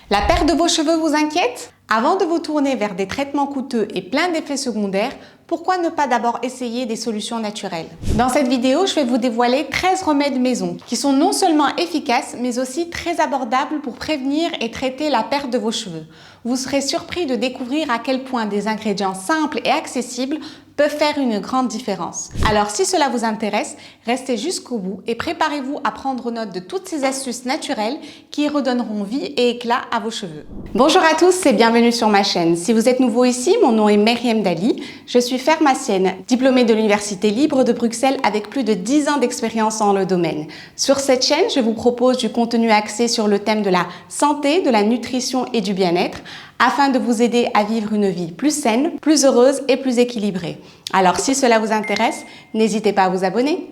La perte de vos cheveux vous inquiète? Avant de vous tourner vers des traitements coûteux et pleins d'effets secondaires, pourquoi ne pas d'abord essayer des solutions naturelles? Dans cette vidéo, je vais vous dévoiler 13 remèdes maison qui sont non seulement efficaces, mais aussi très abordables pour prévenir et traiter la perte de vos cheveux. Vous serez surpris de découvrir à quel point des ingrédients simples et accessibles peuvent faire une grande différence. Alors si cela vous intéresse, restez jusqu'au bout et préparez-vous à prendre note de toutes ces astuces naturelles qui redonneront vie et éclat à vos cheveux. Bonjour à tous et bienvenue sur ma chaîne. Si vous êtes nouveau ici, mon nom est Myriam Dali. Je suis pharmacienne, diplômée de l'Université libre de Bruxelles avec plus de 10 ans d'expérience dans le domaine. Sur cette chaîne, je vous propose du contenu axé sur le thème de la santé, de la nutrition et du bien-être, afin de vous aider à vivre une vie plus saine, plus heureuse et plus équilibrée. Alors si cela vous intéresse, n'hésitez pas à vous abonner.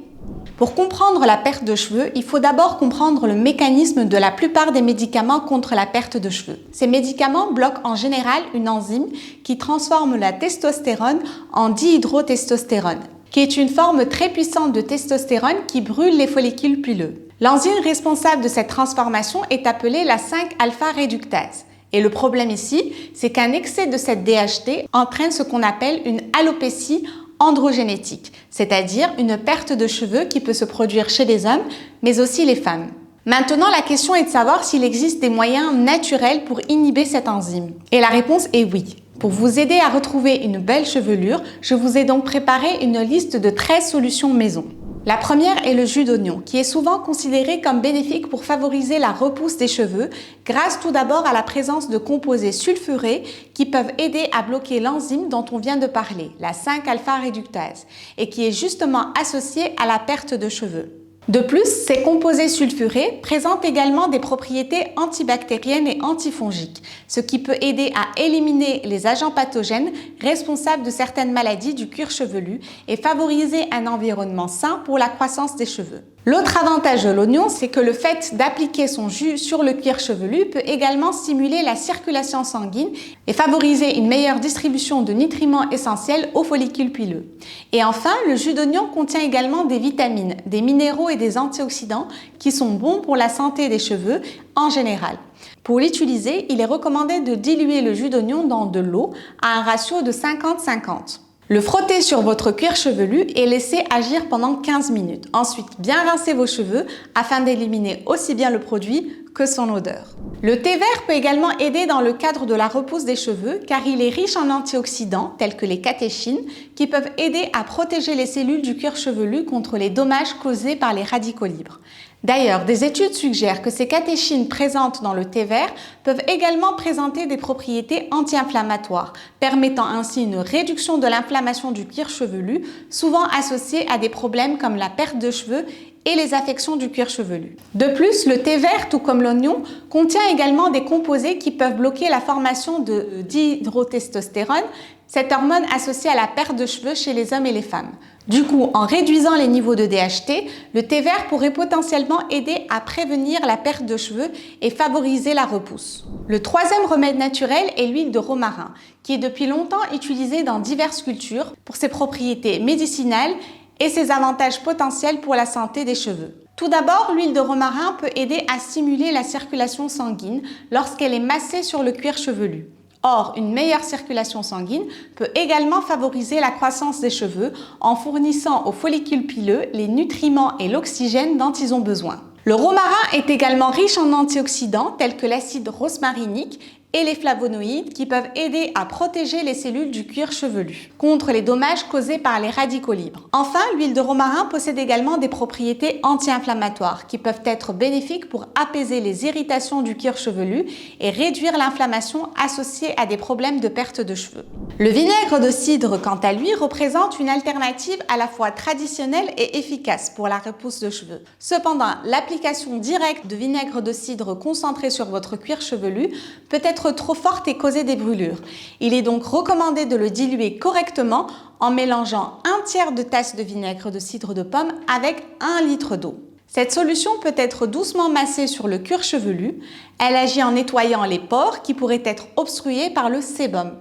Pour comprendre la perte de cheveux, il faut d'abord comprendre le mécanisme de la plupart des médicaments contre la perte de cheveux. Ces médicaments bloquent en général une enzyme qui transforme la testostérone en dihydrotestostérone, qui est une forme très puissante de testostérone qui brûle les follicules pileux. L'enzyme responsable de cette transformation est appelée la 5-alpha-réductase. Et le problème ici, c'est qu'un excès de cette DHT entraîne ce qu'on appelle une alopécie androgénétique, c'est-à-dire une perte de cheveux qui peut se produire chez les hommes, mais aussi les femmes. Maintenant, la question est de savoir s'il existe des moyens naturels pour inhiber cette enzyme. Et la réponse est oui. Pour vous aider à retrouver une belle chevelure, je vous ai donc préparé une liste de 13 solutions maison. La première est le jus d'oignon, qui est souvent considéré comme bénéfique pour favoriser la repousse des cheveux, grâce tout d'abord à la présence de composés sulfurés qui peuvent aider à bloquer l'enzyme dont on vient de parler, la 5-alpha-réductase, et qui est justement associée à la perte de cheveux. De plus, ces composés sulfurés présentent également des propriétés antibactériennes et antifongiques, ce qui peut aider à éliminer les agents pathogènes responsables de certaines maladies du cuir chevelu et favoriser un environnement sain pour la croissance des cheveux. L'autre avantage de l'oignon, c'est que le fait d'appliquer son jus sur le cuir chevelu peut également stimuler la circulation sanguine et favoriser une meilleure distribution de nutriments essentiels aux follicules pileux. Et enfin, le jus d'oignon contient également des vitamines, des minéraux et des antioxydants qui sont bons pour la santé des cheveux en général. Pour l'utiliser, il est recommandé de diluer le jus d'oignon dans de l'eau à un ratio de 50-50. Le frotter sur votre cuir chevelu et laisser agir pendant 15 minutes. Ensuite, bien rincer vos cheveux afin d'éliminer aussi bien le produit que son odeur. Le thé vert peut également aider dans le cadre de la repousse des cheveux car il est riche en antioxydants tels que les catéchines qui peuvent aider à protéger les cellules du cuir chevelu contre les dommages causés par les radicaux libres. D'ailleurs, des études suggèrent que ces catéchines présentes dans le thé vert peuvent également présenter des propriétés anti-inflammatoires, permettant ainsi une réduction de l'inflammation du cuir chevelu, souvent associée à des problèmes comme la perte de cheveux et les affections du cuir chevelu. De plus, le thé vert, tout comme l'oignon, contient également des composés qui peuvent bloquer la formation de dihydrotestostérone, cette hormone associée à la perte de cheveux chez les hommes et les femmes. Du coup, en réduisant les niveaux de DHT, le thé vert pourrait potentiellement aider à prévenir la perte de cheveux et favoriser la repousse. Le troisième remède naturel est l'huile de romarin, qui est depuis longtemps utilisée dans diverses cultures pour ses propriétés médicinales et ses avantages potentiels pour la santé des cheveux. Tout d'abord, l'huile de romarin peut aider à stimuler la circulation sanguine lorsqu'elle est massée sur le cuir chevelu. Or, une meilleure circulation sanguine peut également favoriser la croissance des cheveux en fournissant aux follicules pileux les nutriments et l'oxygène dont ils ont besoin. Le romarin est également riche en antioxydants tels que l'acide rosmarinique et les flavonoïdes qui peuvent aider à protéger les cellules du cuir chevelu contre les dommages causés par les radicaux libres. Enfin, l'huile de romarin possède également des propriétés anti-inflammatoires qui peuvent être bénéfiques pour apaiser les irritations du cuir chevelu et réduire l'inflammation associée à des problèmes de perte de cheveux. Le vinaigre de cidre, quant à lui, représente une alternative à la fois traditionnelle et efficace pour la repousse de cheveux. Cependant, l'application directe de vinaigre de cidre concentré sur votre cuir chevelu peut être trop forte et causer des brûlures. Il est donc recommandé de le diluer correctement en mélangeant un tiers de tasse de vinaigre de cidre de pomme avec 1 litre d'eau. Cette solution peut être doucement massée sur le cuir chevelu. Elle agit en nettoyant les pores qui pourraient être obstrués par le sébum.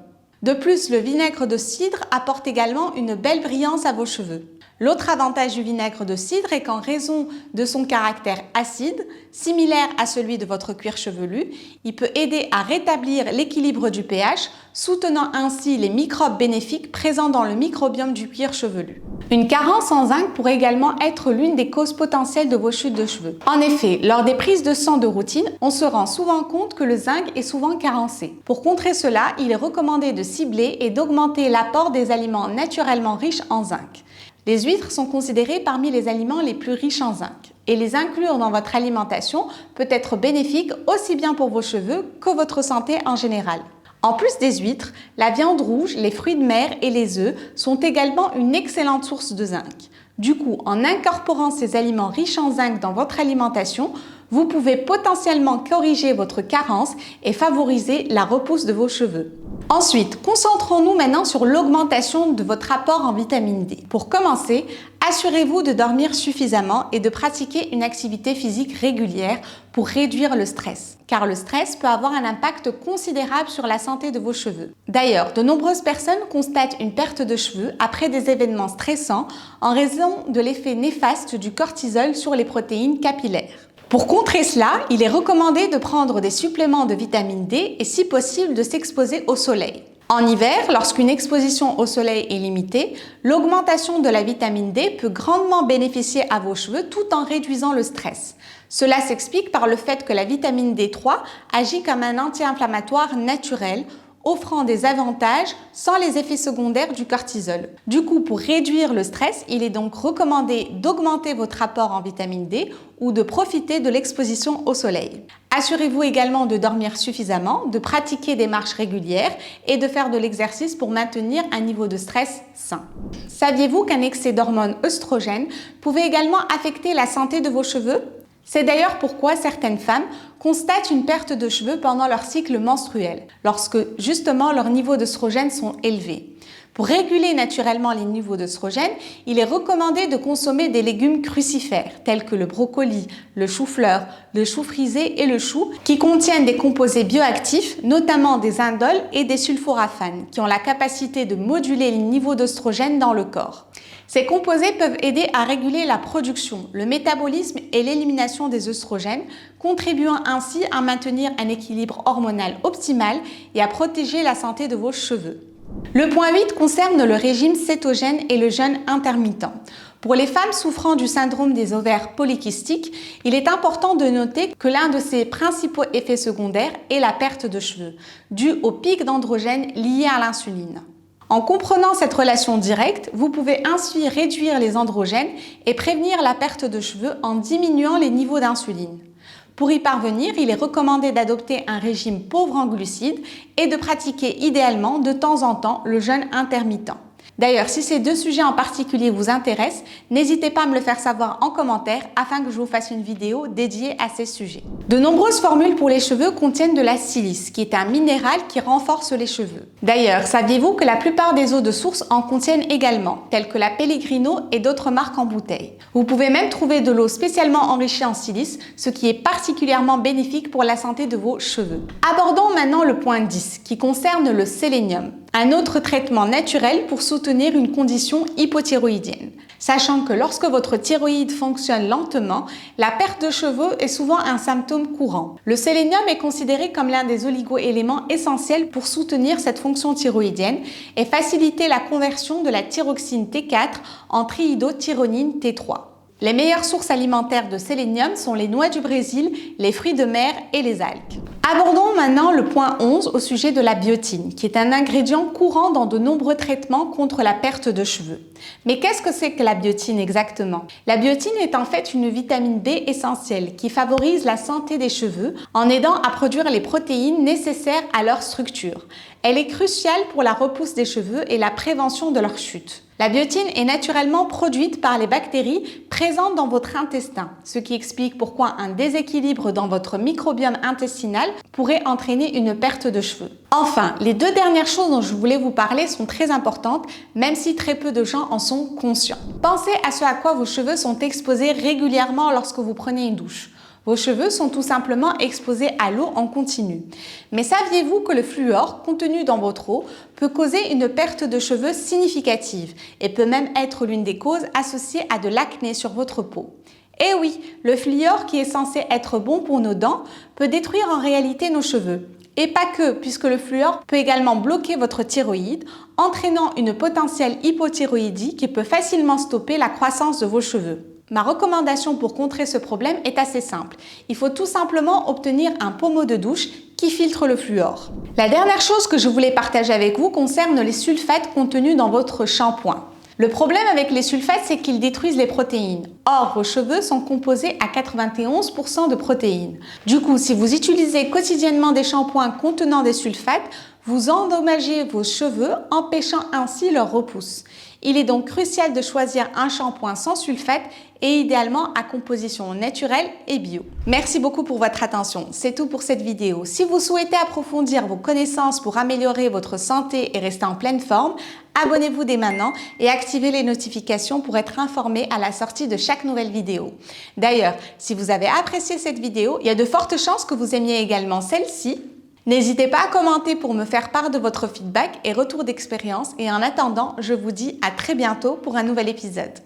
De plus, le vinaigre de cidre apporte également une belle brillance à vos cheveux. L'autre avantage du vinaigre de cidre est qu'en raison de son caractère acide, similaire à celui de votre cuir chevelu, il peut aider à rétablir l'équilibre du pH, soutenant ainsi les microbes bénéfiques présents dans le microbiome du cuir chevelu. Une carence en zinc pourrait également être l'une des causes potentielles de vos chutes de cheveux. En effet, lors des prises de sang de routine, on se rend souvent compte que le zinc est souvent carencé. Pour contrer cela, il est recommandé de cibler et d'augmenter l'apport des aliments naturellement riches en zinc. Les huîtres sont considérées parmi les aliments les plus riches en zinc et les inclure dans votre alimentation peut être bénéfique aussi bien pour vos cheveux que votre santé en général. En plus des huîtres, la viande rouge, les fruits de mer et les œufs sont également une excellente source de zinc. Du coup, en incorporant ces aliments riches en zinc dans votre alimentation, vous pouvez potentiellement corriger votre carence et favoriser la repousse de vos cheveux. Ensuite, concentrons-nous maintenant sur l'augmentation de votre apport en vitamine D. Pour commencer, assurez-vous de dormir suffisamment et de pratiquer une activité physique régulière pour réduire le stress, car le stress peut avoir un impact considérable sur la santé de vos cheveux. D'ailleurs, de nombreuses personnes constatent une perte de cheveux après des événements stressants en raison de l'effet néfaste du cortisol sur les protéines capillaires. Pour contrer cela, il est recommandé de prendre des suppléments de vitamine D et si possible de s'exposer au soleil. En hiver, lorsqu'une exposition au soleil est limitée, l'augmentation de la vitamine D peut grandement bénéficier à vos cheveux tout en réduisant le stress. Cela s'explique par le fait que la vitamine D3 agit comme un anti-inflammatoire naturel, offrant des avantages sans les effets secondaires du cortisol. Du coup, pour réduire le stress, il est donc recommandé d'augmenter votre apport en vitamine D ou de profiter de l'exposition au soleil. Assurez-vous également de dormir suffisamment, de pratiquer des marches régulières et de faire de l'exercice pour maintenir un niveau de stress sain. Saviez-vous qu'un excès d'hormones œstrogènes pouvait également affecter la santé de vos cheveux ? C'est d'ailleurs pourquoi certaines femmes constatent une perte de cheveux pendant leur cycle menstruel, lorsque justement leurs niveaux d'œstrogènes sont élevés. Pour réguler naturellement les niveaux d'œstrogènes, il est recommandé de consommer des légumes crucifères tels que le brocoli, le chou-fleur, le chou frisé et le chou qui contiennent des composés bioactifs, notamment des indoles et des sulforaphanes, qui ont la capacité de moduler les niveaux d'œstrogènes dans le corps. Ces composés peuvent aider à réguler la production, le métabolisme et l'élimination des œstrogènes, contribuant ainsi à maintenir un équilibre hormonal optimal et à protéger la santé de vos cheveux. Le point 8 concerne le régime cétogène et le jeûne intermittent. Pour les femmes souffrant du syndrome des ovaires polykystiques, il est important de noter que l'un de ses principaux effets secondaires est la perte de cheveux, due au pic d'androgène lié à l'insuline. En comprenant cette relation directe, vous pouvez ainsi réduire les androgènes et prévenir la perte de cheveux en diminuant les niveaux d'insuline. Pour y parvenir, il est recommandé d'adopter un régime pauvre en glucides et de pratiquer idéalement de temps en temps le jeûne intermittent. D'ailleurs, si ces deux sujets en particulier vous intéressent, n'hésitez pas à me le faire savoir en commentaire afin que je vous fasse une vidéo dédiée à ces sujets. De nombreuses formules pour les cheveux contiennent de la silice, qui est un minéral qui renforce les cheveux. D'ailleurs, saviez-vous que la plupart des eaux de source en contiennent également, telles que la Pellegrino et d'autres marques en bouteille. Vous pouvez même trouver de l'eau spécialement enrichie en silice, ce qui est particulièrement bénéfique pour la santé de vos cheveux. Abordons maintenant le point 10, qui concerne le sélénium. Un autre traitement naturel pour soutenir une condition hypothyroïdienne. Sachant que lorsque votre thyroïde fonctionne lentement, la perte de cheveux est souvent un symptôme courant. Le sélénium est considéré comme l'un des oligo-éléments essentiels pour soutenir cette fonction thyroïdienne et faciliter la conversion de la thyroxine T4 en triiodothyronine T3. Les meilleures sources alimentaires de sélénium sont les noix du Brésil, les fruits de mer et les algues. Abordons maintenant le point 11 au sujet de la biotine, qui est un ingrédient courant dans de nombreux traitements contre la perte de cheveux. Mais qu'est-ce que c'est que la biotine exactement? La biotine est en fait une vitamine B essentielle qui favorise la santé des cheveux en aidant à produire les protéines nécessaires à leur structure. Elle est cruciale pour la repousse des cheveux et la prévention de leur chute. La biotine est naturellement produite par les bactéries présentes dans votre intestin, ce qui explique pourquoi un déséquilibre dans votre microbiome intestinal pourrait entraîner une perte de cheveux. Enfin, les deux dernières choses dont je voulais vous parler sont très importantes, même si très peu de gens en sont conscients. Pensez à ce à quoi vos cheveux sont exposés régulièrement lorsque vous prenez une douche. Vos cheveux sont tout simplement exposés à l'eau en continu. Mais saviez-vous que le fluor contenu dans votre eau peut causer une perte de cheveux significative et peut même être l'une des causes associées à de l'acné sur votre peau? Eh oui, le fluor qui est censé être bon pour nos dents peut détruire en réalité nos cheveux. Et pas que, puisque le fluor peut également bloquer votre thyroïde, entraînant une potentielle hypothyroïdie qui peut facilement stopper la croissance de vos cheveux. Ma recommandation pour contrer ce problème est assez simple. Il faut tout simplement obtenir un pommeau de douche qui filtre le fluor. La dernière chose que je voulais partager avec vous concerne les sulfates contenus dans votre shampoing. Le problème avec les sulfates, c'est qu'ils détruisent les protéines. Or, vos cheveux sont composés à 91% de protéines. Du coup, si vous utilisez quotidiennement des shampoings contenant des sulfates, vous endommagez vos cheveux, empêchant ainsi leur repousse. Il est donc crucial de choisir un shampoing sans sulfate et idéalement à composition naturelle et bio. Merci beaucoup pour votre attention. C'est tout pour cette vidéo. Si vous souhaitez approfondir vos connaissances pour améliorer votre santé et rester en pleine forme, abonnez-vous dès maintenant et activez les notifications pour être informé à la sortie de chaque nouvelle vidéo. D'ailleurs, si vous avez apprécié cette vidéo, il y a de fortes chances que vous aimiez également celle-ci. N'hésitez pas à commenter pour me faire part de votre feedback et retour d'expérience. Et en attendant, je vous dis à très bientôt pour un nouvel épisode.